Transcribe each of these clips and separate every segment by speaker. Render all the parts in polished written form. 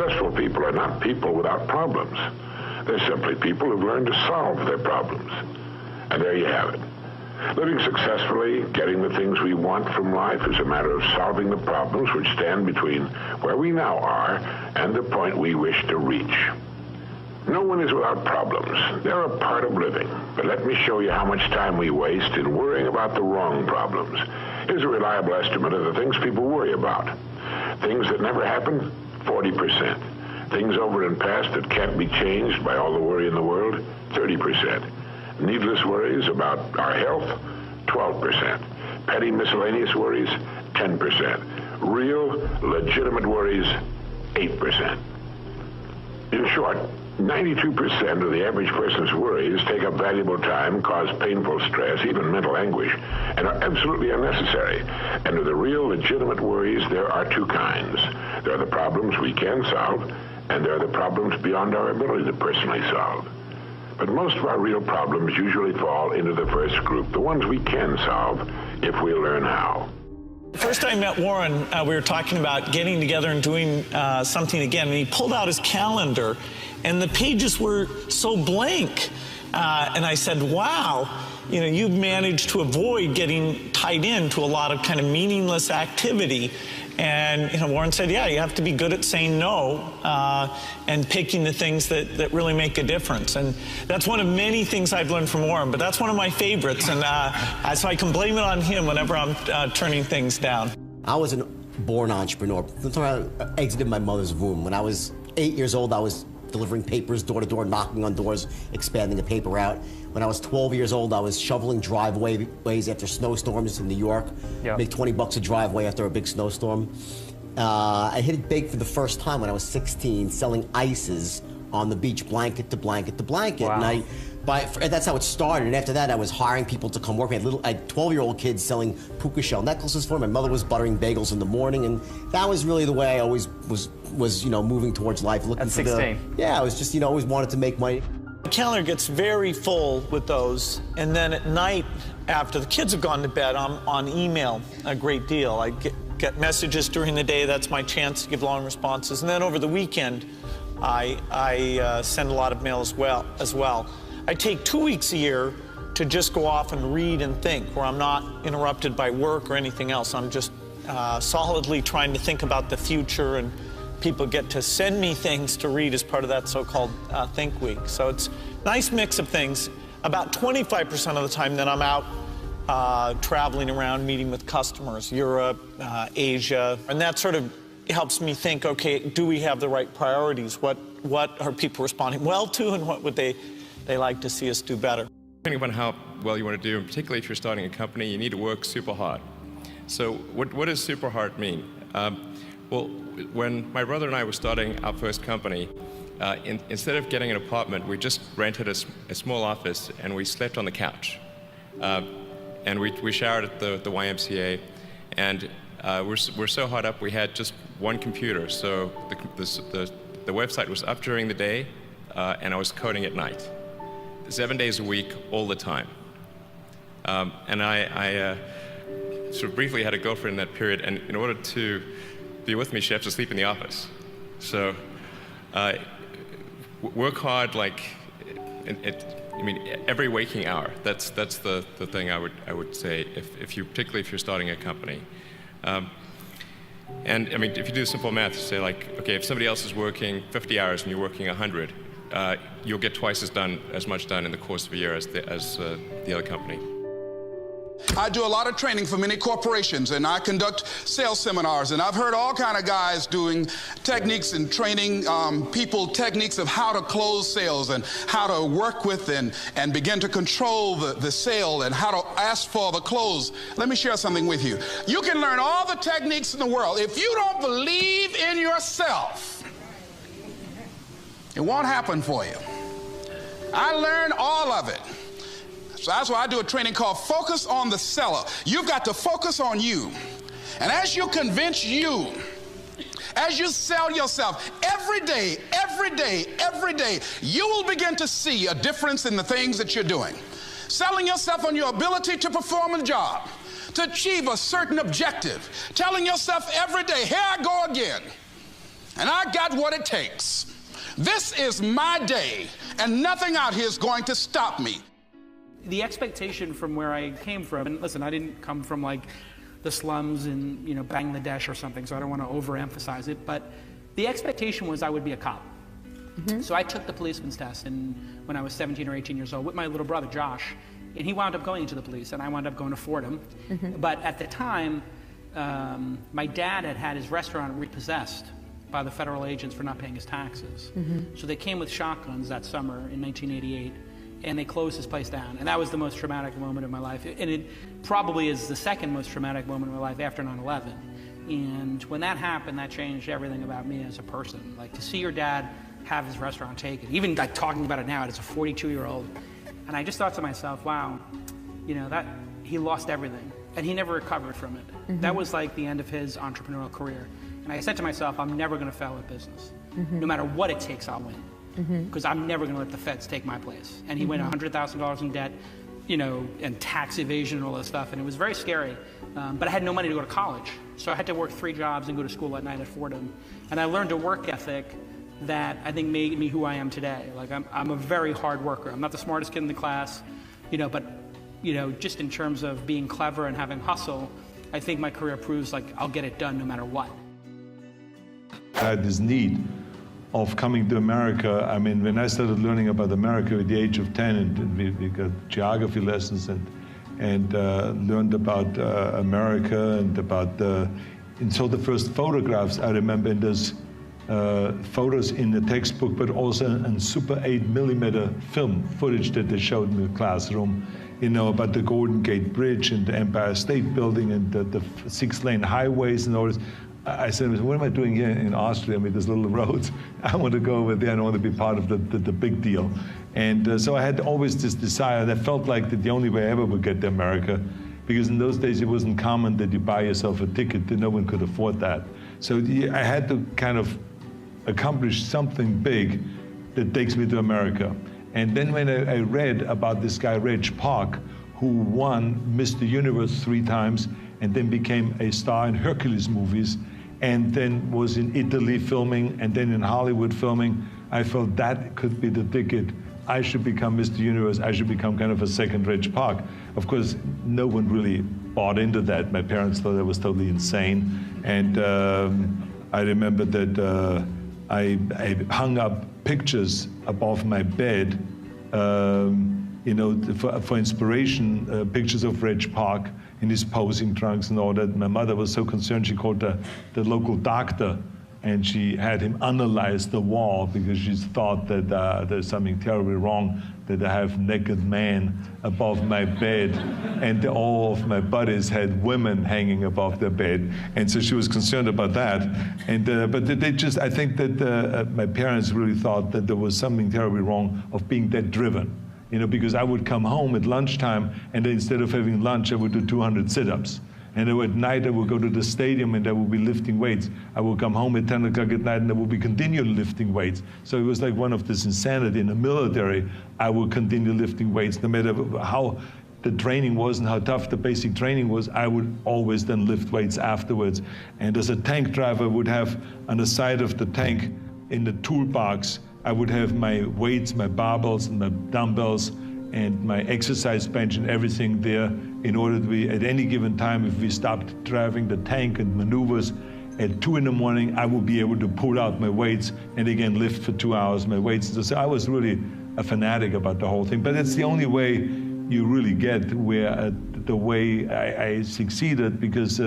Speaker 1: successful people are not people without problems. They're simply people who've learned to solve their problems. And there you have it. Living successfully, getting the things we want from life is a matter of solving the problems which stand between where we now are and the point we wish to reach. No one is without problems. They're a part of living. But let me show you how much time we waste in worrying about the wrong problems. Here's a reliable estimate of the things people worry about. Things that never happen, 40%. Things over and past that can't be changed by all the worry in the world, 30%. Needless worries about our health, 12%. Petty miscellaneous worries, 10%. Real, legitimate worries, 8%. In short, 92% of the average person's worries take up valuable time, cause painful stress, even mental anguish, and are absolutely unnecessary. And of the real, legitimate worries, there are two kinds. There are the problems we can solve, and there are the problems beyond our ability to personally solve. But most of our real problems usually fall into the first group, the ones we can solve if we learn how.
Speaker 2: The first time I met Warren, we were talking about getting together and doing something again, and he pulled out his calendar, and the pages were so blank. And I said, wow, you know, you've managed to avoid getting tied into a lot of kind of meaningless activity. And, you know, Warren said, yeah, you have to be good at saying no and picking the things that really make a difference. And that's one of many things I've learned from Warren, but that's one of my favorites. And so I can blame it on him whenever I'm turning things down. I was a born entrepreneur. I exited my mother's womb. When I was 8 years old, I was delivering papers door to door, knocking on doors, expanding the paper route. When I was 12 years old, I was shoveling driveways after snowstorms in New York. Yep. Make 20 bucks a driveway after a big snowstorm. I hit it big for the first time when I was 16, selling ices on the beach, blanket to blanket to blanket. Wow. And that's how it started. And after that, I was hiring people to come work. I had 12-year-old kids selling puka shell necklaces for me. My mother was buttering bagels in the morning, and that was really the way I always was, you know, moving towards life. Looking
Speaker 3: at 16.
Speaker 2: Yeah, I was just, you know, always wanted to make money. The calendar gets very full with those, and then at night, after the kids have gone to bed, I'm on email a great deal. I get messages during the day. That's my chance to give long responses. And then over the weekend, I send a lot of mail as well. I take 2 weeks a year to just go off and read and think, where I'm not interrupted by work or anything else. I'm just solidly trying to think about the future, and people get to send me things to read as part of that so-called Think Week. So it's a nice mix of things. About 25% of the time that I'm out traveling around, meeting with customers, Europe, Asia, and that sort of helps me think, okay, do we have the right priorities? What are people responding well to, and what would they like to see us do better?
Speaker 4: Depending on how well you want to do, and particularly if you're starting a company, you need to work super hard. So what does super hard mean? Well, when my brother and I were starting our first company, instead of getting an apartment, we just rented a small office, and we slept on the couch. And we showered at the YMCA, and we're so hard up, we had just one computer. So the website was up during the day, and I was coding at night. 7 days a week, all the time. And I sort of briefly had a girlfriend in that period, and in order to be with me, she had to sleep in the office. So work hard, like, every waking hour. That's the thing I would say, particularly if you're starting a company. And I mean, if you do simple math, say like, okay, if somebody else is working 50 hours and you're working 100, you'll get twice as much done in the course of a year as the other company.
Speaker 5: I do a lot of training for many corporations, and I conduct sales seminars, and I've heard all kind of guys doing techniques and training people techniques of how to close sales and how to work with and begin to control the sale and how to ask for the close. Let me share something with you. You can learn all the techniques in the world. If you don't believe in yourself, it won't happen for you. I learned all of it. So that's why I do a training called Focus on the Seller. You've got to focus on you. And as you convince you, as you sell yourself every day, you will begin to see a difference in the things that you're doing. Selling yourself on your ability to perform a job, to achieve a certain objective. Telling yourself every day, here I go again. and I got what it takes. This is my day, and nothing out here is going to stop me.
Speaker 3: The expectation from where I came from, and listen, I didn't come from like the slums in, Bangladesh or something, so I don't want to overemphasize it, but the expectation was I would be a cop. So I took the policeman's test when I was 17 or 18 years old with my little brother, Josh, and he wound up going into the police, and I wound up going to Fordham. But at the time, my dad had his restaurant repossessed by the federal agents for not paying his taxes. So they came with shotguns that summer in 1988, and they closed his place down. And that was the most traumatic moment of my life. And it probably is the second most traumatic moment of my life after 9/11. And when that happened, that changed everything about me as a person. Like, to see your dad have his restaurant taken, even like talking about it now as a 42-year-old. And I just thought to myself, wow, that he lost everything. And he never recovered from it. That was like the end of his entrepreneurial career. And I said to myself, I'm never going to fail at business. No matter what it takes, I'll win. Because I'm never going to let the feds take my place. And he went $100,000 in debt, and tax evasion and all this stuff. And it was very scary. But I had no money to go to college. So I had to work 3 jobs and go to school at night at Fordham. And I learned a work ethic that I think made me who I am today. Like, I'm a very hard worker. I'm not the smartest kid in the class, but just in terms of being clever and having hustle, I think my career proves like I'll get it done no matter what.
Speaker 6: I had this need of coming to America. I mean, when I started learning about America at the age of 10, and we got geography lessons and learned about America and about and so the first photographs I remember in those photos in the textbook, but also in Super 8mm film footage that they showed in the classroom, about the Golden Gate Bridge and the Empire State Building and the 6-lane highways and all this. I said, what am I doing here in Austria? I mean, there's little roads. I want to go over there and I want to be part of the big deal. And so I had always this desire that felt like that the only way I ever would get to America, because in those days it wasn't common that you buy yourself a ticket, that no one could afford that. So I had to kind of accomplish something big that takes me to America. And then when I read about this guy, Reg Park, who won Mr. Universe 3 times and then became a star in Hercules movies, and then was in Italy filming, and then in Hollywood filming, I felt that could be the ticket. I should become Mr. Universe. I should become kind of a second Reg Park. Of course, no one really bought into that. My parents thought I was totally insane. And I remember that I hung up pictures above my bed, for inspiration, pictures of Reg Park in his posing trunks and all that. My mother was so concerned, she called the local doctor, and she had him analyze the wall because she thought that there's something terribly wrong, that I have naked men above my bed, and all of my buddies had women hanging above their bed, and so she was concerned about that. And but I think that my parents really thought that there was something terribly wrong of being that driven. Because I would come home at lunchtime, and then instead of having lunch, I would do 200 sit-ups. And then at night, I would go to the stadium, and I would be lifting weights. I would come home at 10 o'clock at night, and I would be continually lifting weights. So it was like one of this insanity. In the military, I would continue lifting weights. No matter how the training was and how tough the basic training was, I would always then lift weights afterwards. And as a tank driver, I would have on the side of the tank, in the toolbox, I would have my weights, my barbells, and my dumbbells, and my exercise bench and everything there in order to be, at any given time, if we stopped driving the tank and maneuvers, at 2 in the morning, I would be able to pull out my weights and again lift for 2 hours my weights. So I was really a fanatic about the whole thing. But it's the only way you really get where the way I succeeded, because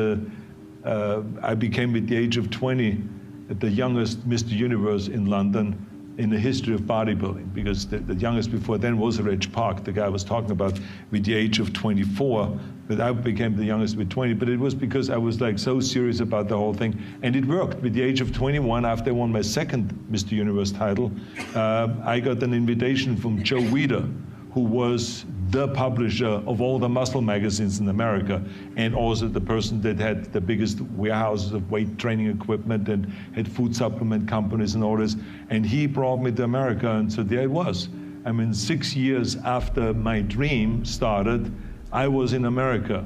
Speaker 6: I became, at the age of 20, the youngest Mr. Universe in London in the history of bodybuilding, because the youngest before then was Reg Park, the guy I was talking about, with the age of 24, but I became the youngest with 20, but it was because I was like so serious about the whole thing, and it worked. With the age of 21, after I won my second Mr. Universe title, I got an invitation from Joe Weider, who was the publisher of all the muscle magazines in America, and also the person that had the biggest warehouses of weight training equipment and had food supplement companies and all this. And he brought me to America, and so there it was. I mean, 6 years after my dream started, I was in America.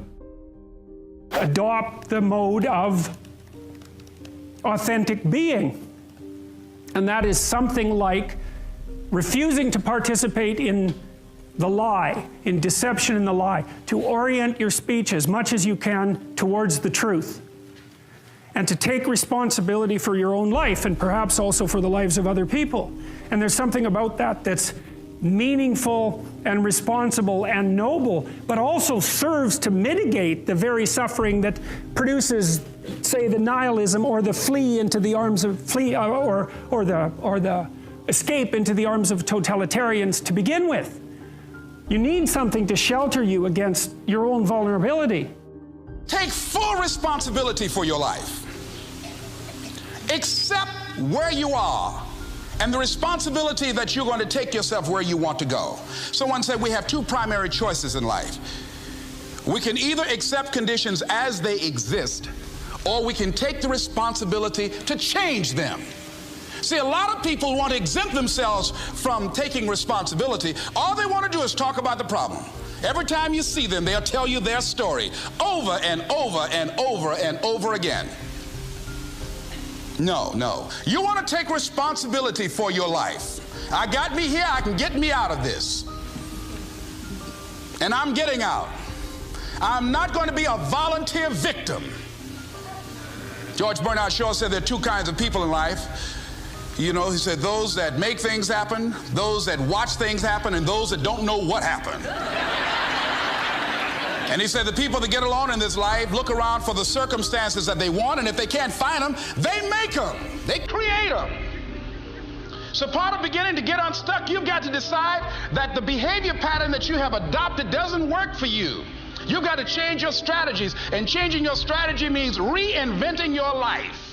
Speaker 7: Adopt the mode of authentic being. And that is something like refusing to participate in the lie, in deception in the lie, to orient your speech as much as you can towards the truth, and to take responsibility for your own life and perhaps also for the lives of other people. And there's something about that that's meaningful and responsible and noble, but also serves to mitigate the very suffering that produces, say, the nihilism or the flee into the arms of or the escape into the arms of totalitarians to begin with. You need something to shelter you against your own vulnerability.
Speaker 5: Take full responsibility for your life. Accept where you are and the responsibility that you're going to take yourself where you want to go. Someone said we have two primary choices in life. We can either accept conditions as they exist, or we can take the responsibility to change them. See, a lot of people want to exempt themselves from taking responsibility. All they want to do is talk about the problem. Every time you see them, they'll tell you their story over and over and over and over again. No, no. You want to take responsibility for your life. I got me here, I can get me out of this. And I'm getting out. I'm not going to be a volunteer victim. George Bernard Shaw said there are two kinds of people in life. You know, he said those that make things happen, those that watch things happen, and those that don't know what happened. And he said the people that get along in this life look around for the circumstances that they want, and if they can't find them, they make them. They create them. So part of beginning to get unstuck, you've got to decide that the behavior pattern that you have adopted doesn't work for you. You've got to change your strategies, and changing your strategy means reinventing your life.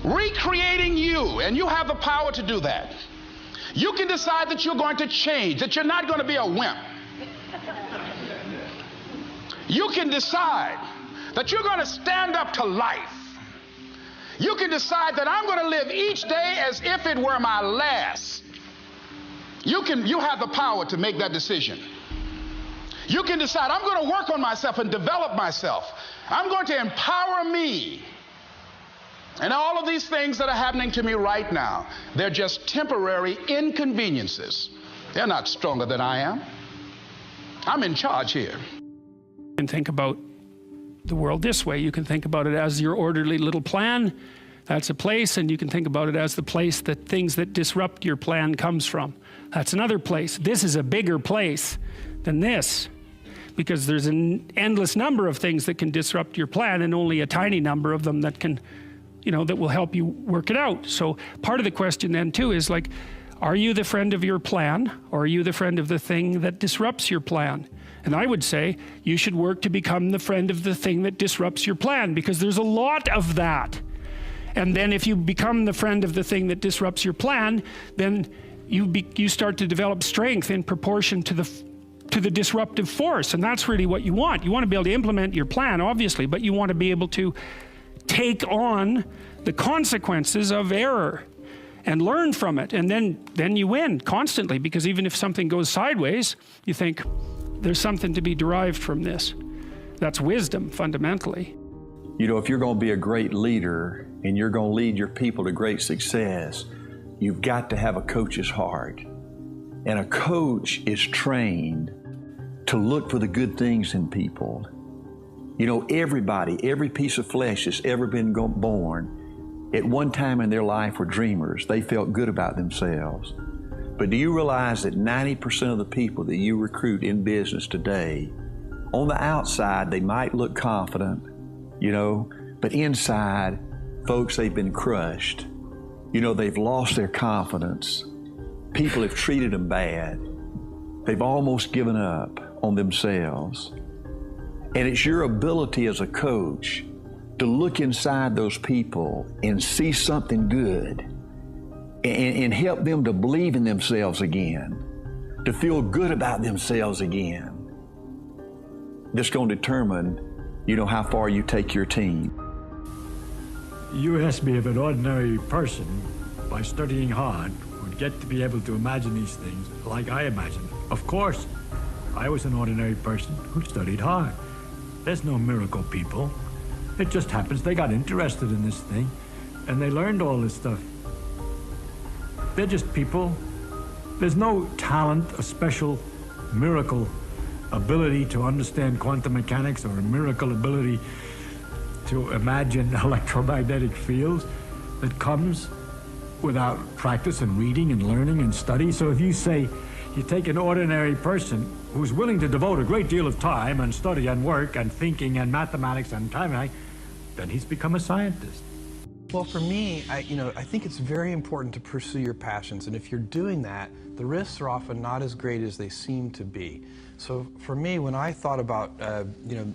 Speaker 5: Recreating you, and you have the power to do that. You can decide that you're going to change, that you're not going to be a wimp. You can decide that you're going to stand up to life. You can decide that I'm going to live each day as if it were my last. You have the power to make that decision. You can decide I'm going to work on myself and develop myself. I'm going to empower me. And all of these things that are happening to me right now, they're just temporary inconveniences. They're not stronger than I am. I'm in charge here.
Speaker 7: You can think about the world this way. You can think about it as your orderly little plan. That's a place, and you can think about it as the place that things that disrupt your plan comes from. That's another place. This is a bigger place than this, because there's an endless number of things that can disrupt your plan, and only a tiny number of them that can, that will help you work it out. So part of the question then too is like, are you the friend of your plan, or are you the friend of the thing that disrupts your plan? And I would say you should work to become the friend of the thing that disrupts your plan, because there's a lot of that. And then if you become the friend of the thing that disrupts your plan, then you start to develop strength in proportion to the disruptive force. And that's really what you want. You want to be able to implement your plan, obviously, but you want to be able to take on the consequences of error and learn from it. And then you win constantly, because even if something goes sideways, you think there's something to be derived from this. That's wisdom, fundamentally.
Speaker 8: If you're going to be a great leader and you're going to lead your people to great success, you've got to have a coach's heart. And a coach is trained to look for the good things in people. Everybody, every piece of flesh that's ever been born, at one time in their life were dreamers. They felt good about themselves. But do you realize that 90% of the people that you recruit in business today, on the outside, they might look confident, but inside, folks, they've been crushed. They've lost their confidence. People have treated them bad. They've almost given up on themselves. And it's your ability as a coach to look inside those people and see something good and help them to believe in themselves again, to feel good about themselves again. That's going to determine, how far you take your team.
Speaker 9: You asked me if an ordinary person, by studying hard, would get to be able to imagine these things like I imagine. Of course, I was an ordinary person who studied hard. There's no miracle people. It just happens they got interested in this thing. and they learned all this stuff. They're just people. There's no talent, a special miracle ability to understand quantum mechanics or a miracle ability to imagine electromagnetic fields that comes without practice and reading and learning and study. So if you say you take an ordinary person who's willing to devote a great deal of time and study and work and thinking and mathematics and time, then he's become a scientist.
Speaker 10: Well, for me, I think it's very important to pursue your passions, and if you're doing that, the risks are often not as great as they seem to be. So for me, when I thought about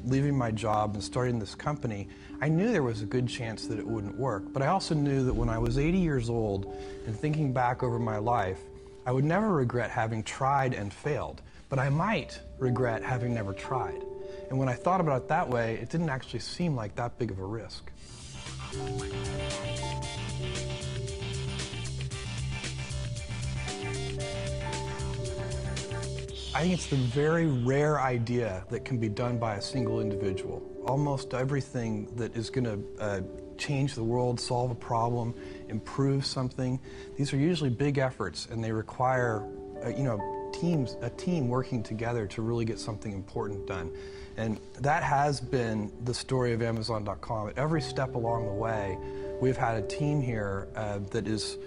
Speaker 10: leaving my job and starting this company, I knew there was a good chance that it wouldn't work, but I also knew that when I was 80 years old and thinking back over my life, I would never regret having tried and failed, but I might regret having never tried. And when I thought about it that way, it didn't actually seem like that big of a risk. I think it's the very rare idea that can be done by a single individual. Almost everything that is going to change the world, solve a problem, improve something, these are usually big efforts, and they require a team working together to really get something important done. And that has been the story of Amazon.com. At every step along the way, we've had a team here that is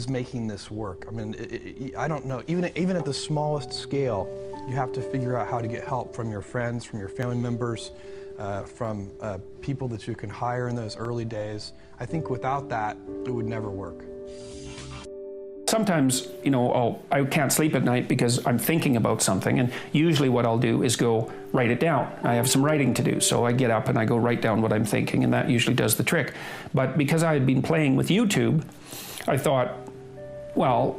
Speaker 10: making this work. I mean, I don't know, even at the smallest scale, you have to figure out how to get help from your friends, from your family members, from people that you can hire in those early days. I think without that, it would never work.
Speaker 7: Sometimes, I can't sleep at night because I'm thinking about something, and usually what I'll do is go write it down. I have some writing to do, so I get up and I go write down what I'm thinking, and that usually does the trick. But because I had been playing with YouTube, I thought, well,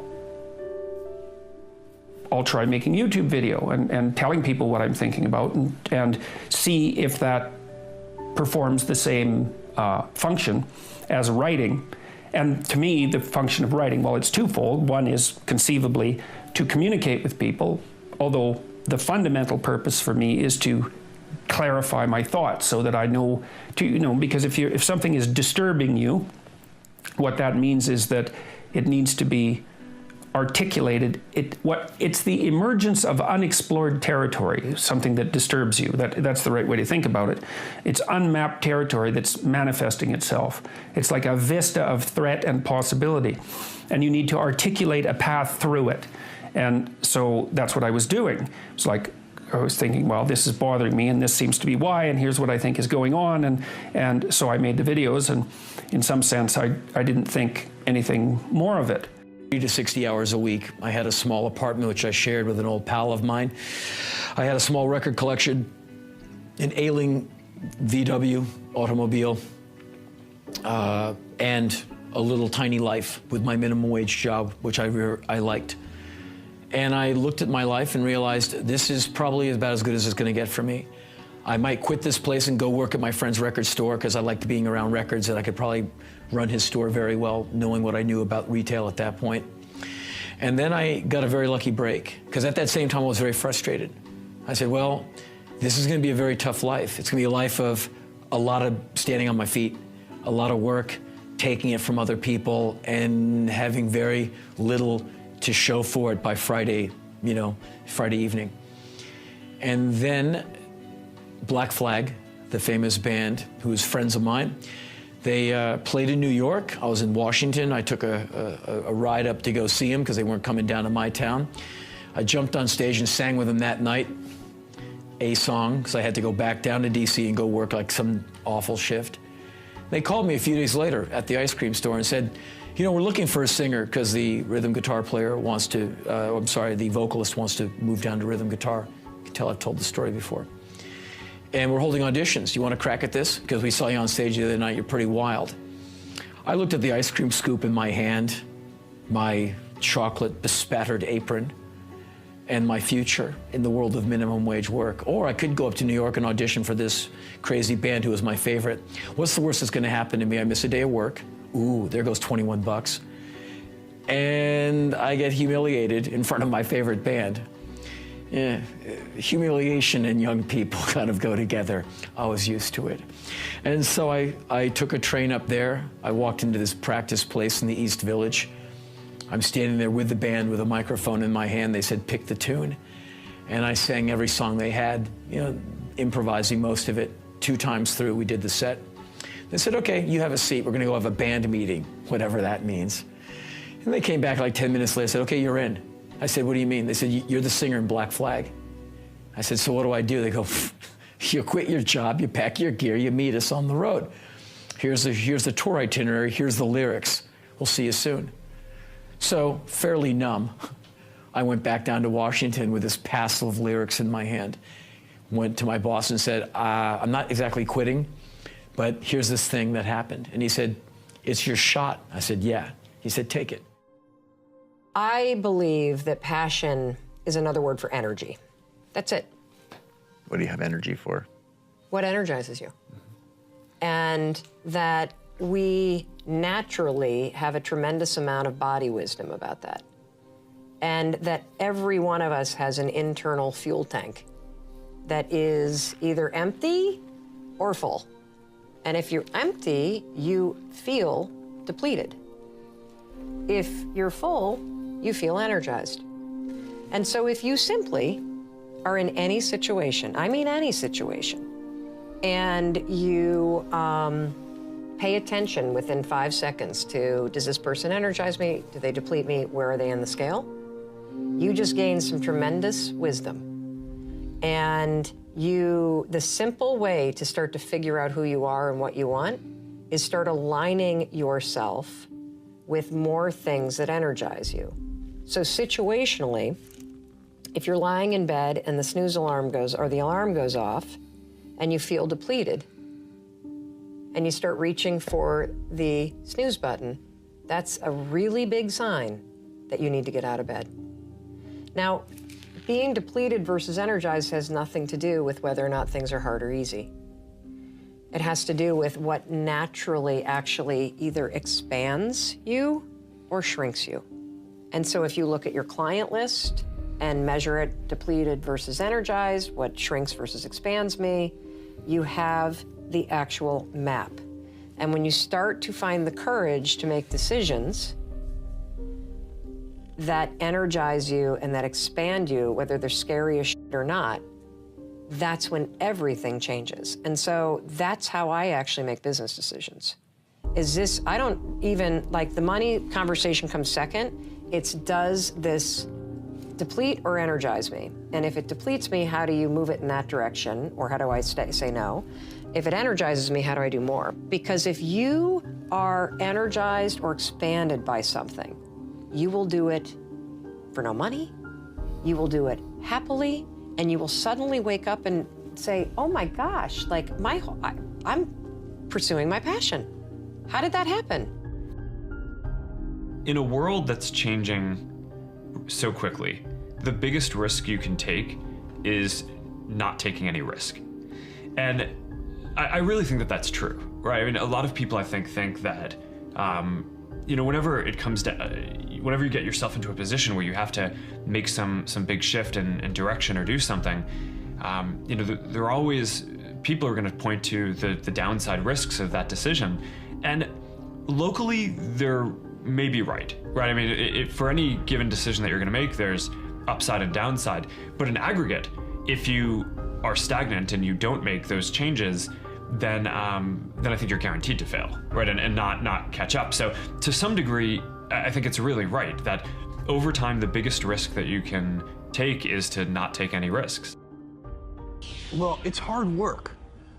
Speaker 7: I'll try making YouTube video and telling people what I'm thinking about and see if that performs the same function as writing. And to me, the function of writing, well, it's twofold. One is conceivably to communicate with people, although the fundamental purpose for me is to clarify my thoughts so that I know, because if something is disturbing you, what that means is that it needs to be articulated. It's the emergence of unexplored territory, something that disturbs you. That's the right way to think about it. It's unmapped territory that's manifesting itself. It's like a vista of threat and possibility, and you need to articulate a path through it. And so that's what I was doing. It's like I was thinking, well, this is bothering me, and this seems to be why, and here's what I think is going on, and so I made the videos, and in some sense, I didn't think anything more of it.
Speaker 11: 30 to 60 hours a week. I had a small apartment which I shared with an old pal of mine. I had a small record collection, an ailing VW automobile, and a little tiny life with my minimum wage job, which I liked. And I looked at my life and realized this is probably about as good as it's going to get for me. I might quit this place and go work at my friend's record store because I liked being around records, and I could probably run his store very well, knowing what I knew about retail at that point. And then I got a very lucky break, because at that same time I was very frustrated. I said, well, this is going to be a very tough life. It's going to be a life of a lot of standing on my feet, a lot of work, taking it from other people, and having very little to show for it by Friday evening. And then Black Flag, the famous band, who was friends of mine, they played in New York. I was in Washington. I took a ride up to go see them because they weren't coming down to my town. I jumped on stage and sang with them that night a song because I had to go back down to DC and go work like some awful shift. They called me a few days later at the ice cream store and said, we're looking for a singer because the rhythm guitar player wants to, the vocalist wants to move down to rhythm guitar. You can tell I've told the story before. And we're holding auditions. You want to crack at this? Because we saw you on stage the other night, you're pretty wild. I looked at the ice cream scoop in my hand, my chocolate bespattered apron, and my future in the world of minimum wage work. Or I could go up to New York and audition for this crazy band who was my favorite. What's the worst that's gonna happen to me? I miss a day of work. Ooh, there goes 21 bucks. And I get humiliated in front of my favorite band. Yeah, humiliation and young people kind of go together. I was used to it. And so I took a train up there. I walked into this practice place in the East Village. I'm standing there with the band with a microphone in my hand. They said, pick the tune. And I sang every song they had, improvising most of it. 2 times through, we did the set. They said, okay, you have a seat. We're going to go have a band meeting, whatever that means. And they came back like 10 minutes later, said, okay, you're in. I said, what do you mean? They said, you're the singer in Black Flag. I said, so what do I do? They go, you quit your job, you pack your gear, you meet us on the road. Here's the tour itinerary, here's the lyrics. We'll see you soon. So, fairly numb, I went back down to Washington with this passel of lyrics in my hand. Went to my boss and said, I'm not exactly quitting, but here's this thing that happened. And he said, it's your shot. I said, yeah. He said, take it.
Speaker 12: I believe that passion is another word for energy. That's it.
Speaker 13: What do you have energy for?
Speaker 12: What energizes you? And that we naturally have a tremendous amount of body wisdom about that. And that every one of us has an internal fuel tank that is either empty or full. And if you're empty, you feel depleted. If you're full, you feel energized. And so if you simply are in any situation, I mean any situation, and you pay attention within 5 seconds to, does this person energize me? Do they deplete me? Where are they in the scale? You just gain some tremendous wisdom. And the simple way to start to figure out who you are and what you want is start aligning yourself with more things that energize you. So situationally, if you're lying in bed and the snooze alarm goes, or the alarm goes off, and you feel depleted, and you start reaching for the snooze button, that's a really big sign that you need to get out of bed. Now, being depleted versus energized has nothing to do with whether or not things are hard or easy. It has to do with what naturally actually either expands you or shrinks you. And so if you look at your client list and measure it depleted versus energized, what shrinks versus expands me, you have the actual map. And when you start to find the courage to make decisions that energize you and that expand you, whether they're scary as shit or not, that's when everything changes. And so that's how I actually make business decisions. I don't even, like, the money conversation comes second. It's, does this deplete or energize me? And if it depletes me, how do you move it in that direction? Or how do I say no? If it energizes me, how do I do more? Because if you are energized or expanded by something, you will do it for no money, you will do it happily, and you will suddenly wake up and say, oh my gosh, like I'm pursuing my passion. How did that happen?
Speaker 14: In a world that's changing so quickly, the biggest risk you can take is not taking any risk. And I really think that that's true, right? I mean, a lot of people, I think that, whenever it comes to, whenever you get yourself into a position where you have to make some big shift in direction or do something, there are always people are going to point to the downside risks of that decision. And locally, they're maybe right? I mean, for any given decision that you're going to make, there's upside and downside. But in aggregate, if you are stagnant and you don't make those changes, then I think you're guaranteed to fail, right? And not catch up. So to some degree, I think it's really right that over time, the biggest risk that you can take is to not take any risks.
Speaker 10: Well, it's hard work.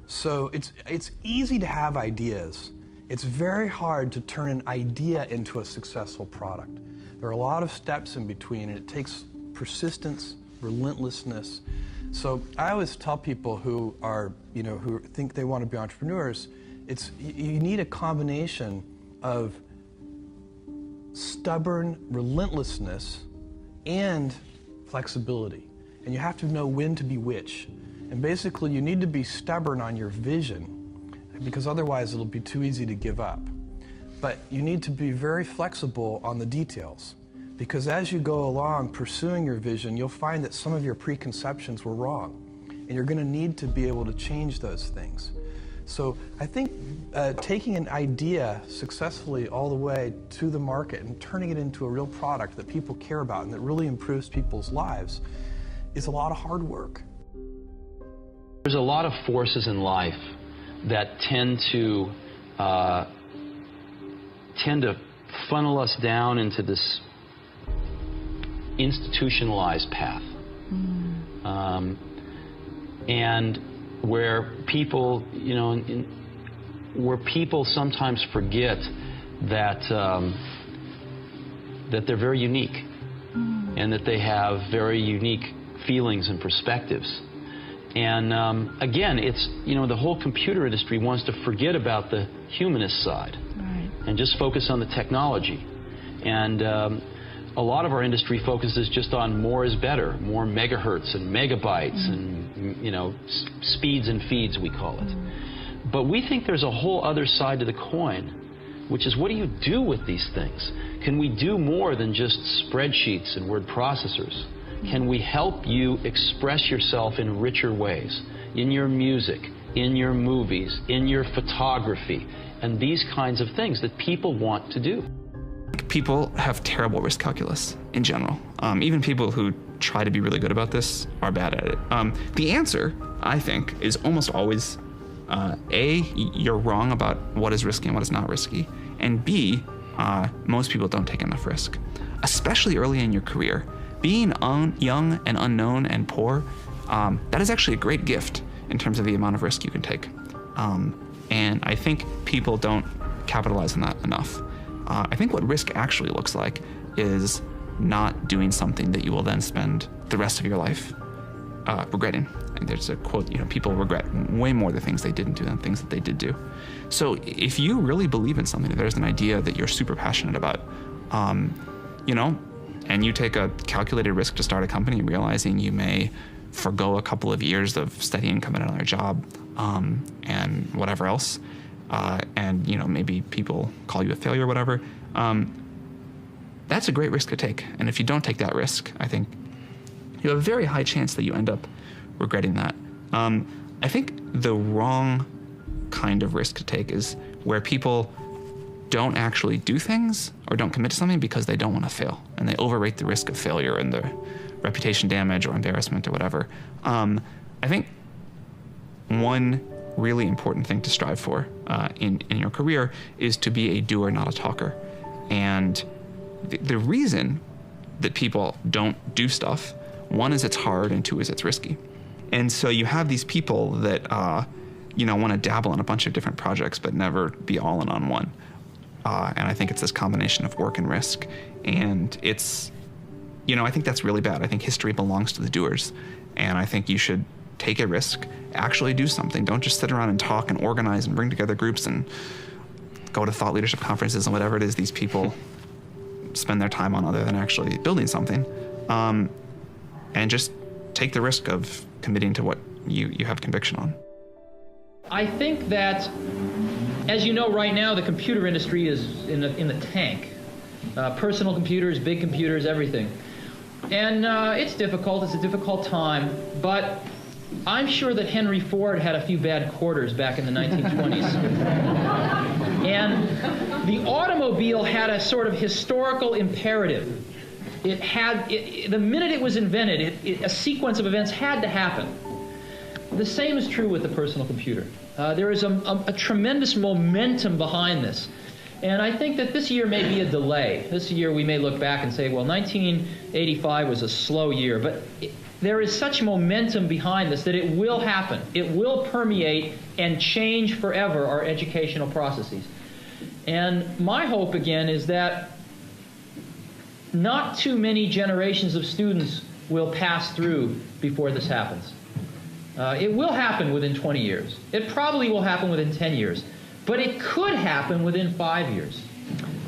Speaker 10: So it's easy to have ideas. It's very hard to turn an idea into a successful product. There are a lot of steps in between, and it takes persistence, relentlessness. So I always tell people who are, who think they want to be entrepreneurs, you need a combination of stubborn relentlessness and flexibility. And you have to know when to be which. And basically, you need to be stubborn on your vision, because otherwise it'll be too easy to give up. But you need to be very flexible on the details. Because as you go along pursuing your vision, you'll find that some of your preconceptions were wrong. And you're going to need to be able to change those things. So I think taking an idea successfully all the way to the market and turning it into a real product that people care about and that really improves people's lives is a lot of hard work.
Speaker 15: There's a lot of forces in life that tend to funnel us down into this institutionalized path. And where people, you know, where people sometimes forget that that they're very unique and that they have very unique feelings and perspectives. And again, it's, you know, the whole computer industry wants to forget about the humanist side and just focus on the technology. And a lot of our industry focuses just on more is better, more megahertz and megabytes and, you know, speeds and feeds, we call it. But we think there's a whole other side to the coin, which is, what do you do with these things? Can we do more than just spreadsheets and word processors? Can we help you express yourself in richer ways, in your music, in your movies, in your photography, and these kinds of things that people want to do?
Speaker 16: People have terrible risk calculus in general. Even people who try to be really good about this are bad at it. The answer, I think, is almost always A, you're wrong about what is risky and what is not risky, and B, most people don't take enough risk, especially early in your career. Being young and unknown and poor, that is actually a great gift in terms of the amount of risk you can take. And I think people don't capitalize on that enough. I think what risk actually looks like is not doing something that you will then spend the rest of your life regretting. And there's a quote, you know, people regret way more the things they didn't do than things that they did do. So if you really believe in something, if there's an idea that you're super passionate about, you know, and you take a calculated risk to start a company, realizing you may forgo a couple of years of steady income at another job and whatever else, and, you know, maybe people call you a failure or whatever, that's a great risk to take. And if you don't take that risk, I think you have a very high chance that you end up regretting that. I think the wrong kind of risk to take is where people don't actually do things or don't commit to something because they don't want to fail, and they overrate the risk of failure and the reputation damage or embarrassment or whatever. I think one really important thing to strive for in your career is to be a doer, not a talker. And the reason that people don't do stuff, one is it's hard, and two is it's risky. And so you have these people that you know, want to dabble in a bunch of different projects but never be all in on one. And I think it's this combination of work and risk. And it's, you know, I think that's really bad. I think history belongs to the doers. And I think you should take a risk, actually do something. Don't just sit around and talk and organize and bring together groups and go to thought leadership conferences and whatever it is these people spend their time on other than actually building something. And just take the risk of committing to what you have conviction on.
Speaker 17: I think that, as you know, right now the computer industry is in the tank. Personal computers, big computers, everything. And it's difficult. It's a difficult time. But I'm sure that Henry Ford had a few bad quarters back in the 1920s. And the automobile had a sort of historical imperative. It had, the minute it was invented, a sequence of events had to happen. The same is true with the personal computer. There is a tremendous momentum behind this. And I think that this year may be a delay. This year we may look back and say, well, 1985 was a slow year. But there is such momentum behind this that it will happen. It will permeate and change forever our educational processes. And my hope, again, is that not too many generations of students will pass through before this happens. It will happen within 20 years. It probably will happen within 10 years. But it could happen within 5 years.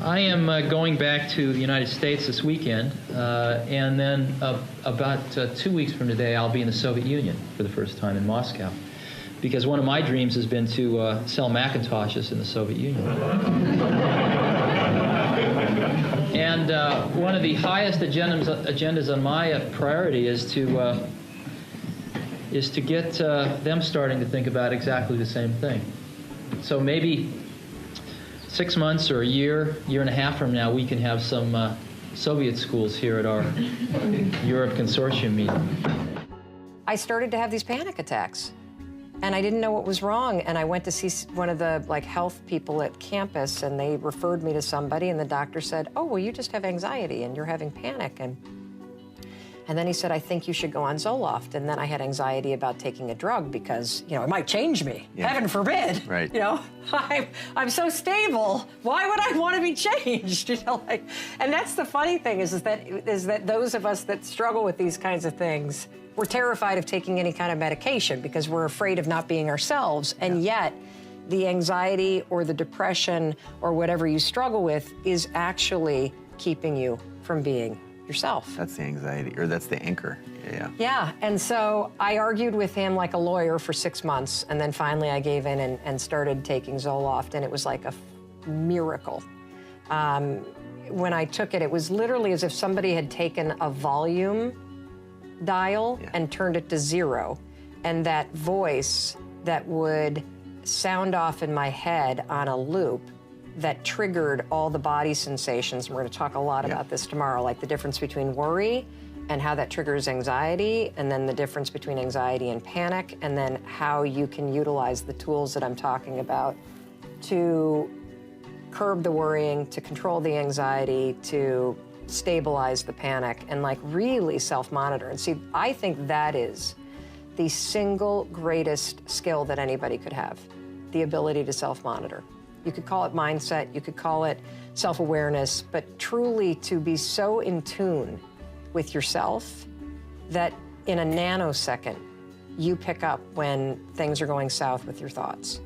Speaker 17: I am going back to the United States this weekend, and then about 2 weeks from today, I'll be in the Soviet Union for the first time in Moscow. Because one of my dreams has been to sell Macintoshes in the Soviet Union. And one of the highest agendas on my priority is to get them starting to think about exactly the same thing. So maybe 6 months or a year and a half from now, we can have some Soviet schools here at our Europe Consortium meeting.
Speaker 12: I started to have these panic attacks, and I didn't know what was wrong. And I went to see one of the health people at campus, and they referred me to somebody, and the doctor said, "Oh, well, you just have anxiety and you're having panic." And then he said, "I think you should go on Zoloft." And then I had anxiety about taking a drug because, it might change me. Yeah. Heaven forbid.
Speaker 13: Right.
Speaker 12: I'm so stable. Why would I want to be changed? And that's the funny thing is that those of us that struggle with these kinds of things, we're terrified of taking any kind of medication because we're afraid of not being ourselves. And yet, the anxiety or the depression or whatever you struggle with is actually keeping you from being yourself.
Speaker 13: That's the anxiety, or that's the anchor.
Speaker 12: Yeah, and so I argued with him like a lawyer for 6 months, and then finally I gave in and started taking Zoloft, and it was like a miracle. When I took it, it was literally as if somebody had taken a volume dial and turned it to 0, and that voice that would sound off in my head on a loop that triggered all the body sensations. And we're going to talk a lot about this tomorrow, like the difference between worry and how that triggers anxiety, and then the difference between anxiety and panic, and then how you can utilize the tools that I'm talking about to curb the worrying, to control the anxiety, to stabilize the panic, and really self-monitor. And see, I think that is the single greatest skill that anybody could have, the ability to self-monitor. You could call it mindset, you could call it self-awareness, but truly to be so in tune with yourself that in a nanosecond, you pick up when things are going south with your thoughts,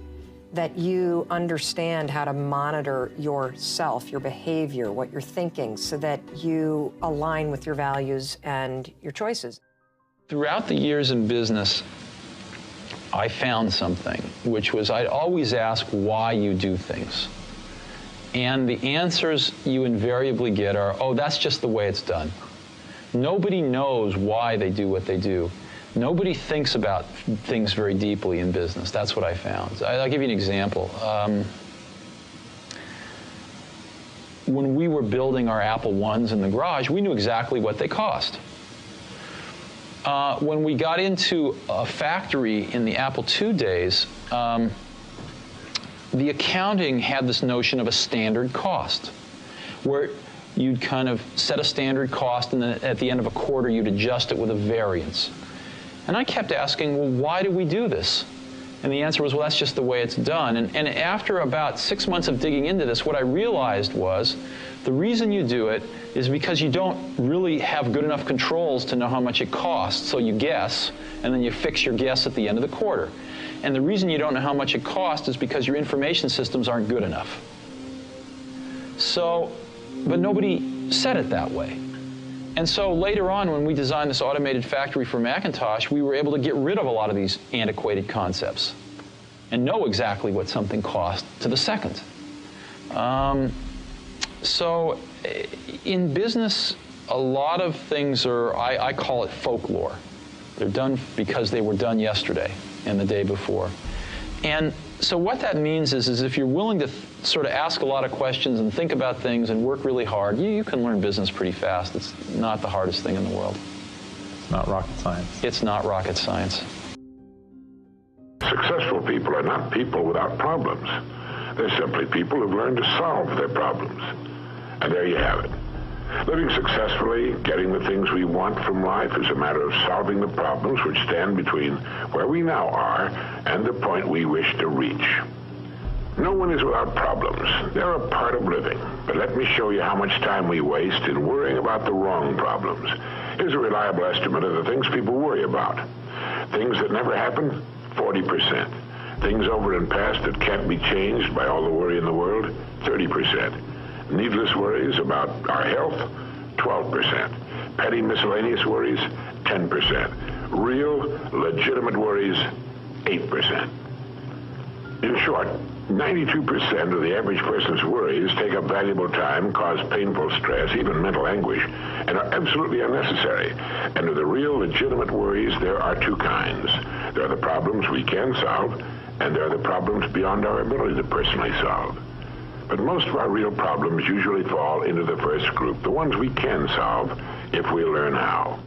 Speaker 12: that you understand how to monitor yourself, your behavior, what you're thinking, so that you align with your values and your choices.
Speaker 15: Throughout the years in business, I found something, which was I'd always ask why you do things. And the answers you invariably get are, oh, that's just the way it's done. Nobody knows why they do what they do. Nobody thinks about things very deeply in business. That's what I found. I'll give you an example. When we were building our Apple I's in the garage, we knew exactly what they cost. When we got into a factory in the Apple II days, the accounting had this notion of a standard cost, where you'd kind of set a standard cost, and then at the end of a quarter, you'd adjust it with a variance. And I kept asking, well, why do we do this? And the answer was, well, that's just the way it's done. And after about 6 months of digging into this, what I realized was the reason you do it is because you don't really have good enough controls to know how much it costs. So you guess, and then you fix your guess at the end of the quarter. And the reason you don't know how much it costs is because your information systems aren't good enough. So, but nobody said it that way. And so later on, when we designed this automated factory for Macintosh, we were able to get rid of a lot of these antiquated concepts and know exactly what something cost to the second. So in business, a lot of things are, I call it folklore. They're done because they were done yesterday and the day before. And so what that means is if you're willing to sort of ask a lot of questions and think about things and work really hard, you can learn business pretty fast. It's not the hardest thing in the world.
Speaker 6: It's not rocket science.
Speaker 15: It's not rocket science.
Speaker 1: Successful people are not people without problems. They're simply people who've learned to solve their problems. And there you have it. Living successfully, getting the things we want from life is a matter of solving the problems which stand between where we now are and the point we wish to reach. No one is without problems. They're a part of living. But let me show you how much time we waste in worrying about the wrong problems. Here's a reliable estimate of the things people worry about. Things that never happen, 40%. Things over and past that can't be changed by all the worry in the world, 30%. Needless worries about our health, 12%. Petty miscellaneous worries, 10%. Real, legitimate worries, 8%. In short, 92% of the average person's worries take up valuable time, cause painful stress, even mental anguish, and are absolutely unnecessary. And of the real legitimate worries, there are two kinds. There are the problems we can solve, and there are the problems beyond our ability to personally solve. But most of our real problems usually fall into the first group, the ones we can solve if we learn how.